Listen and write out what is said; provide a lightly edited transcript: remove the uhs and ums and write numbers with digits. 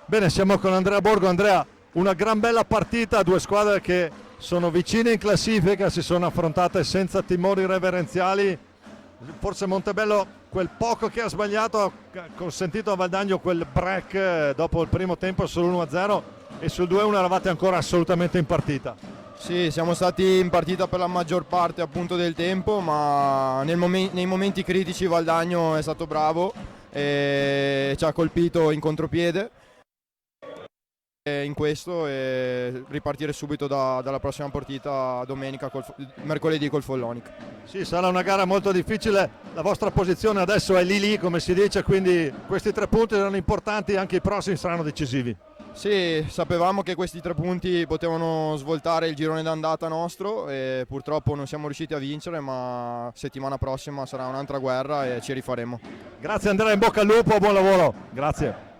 Bene, siamo con Andrea Borgo. Andrea, una gran bella partita, due squadre che sono vicine in classifica, si sono affrontate senza timori reverenziali. Forse Montebello quel poco che ha sbagliato ha consentito a Valdagno quel break dopo il primo tempo sul 1-0 e sul 2-1 eravate ancora assolutamente in partita. Sì, siamo stati in partita per la maggior parte appunto del tempo, ma nei momenti critici Valdagno è stato bravo e ci ha colpito in contropiede in questo e ripartire subito dalla prossima partita domenica, mercoledì col Follonica. Sì, sarà una gara molto difficile, la vostra posizione adesso è lì lì come si dice, quindi questi 3 punti saranno importanti, anche i prossimi saranno decisivi. Sì, sapevamo che questi 3 punti potevano svoltare il girone d'andata nostro e purtroppo non siamo riusciti a vincere, ma settimana prossima sarà un'altra guerra e ci rifaremo. Grazie Andrea, in bocca al lupo, buon lavoro. Grazie.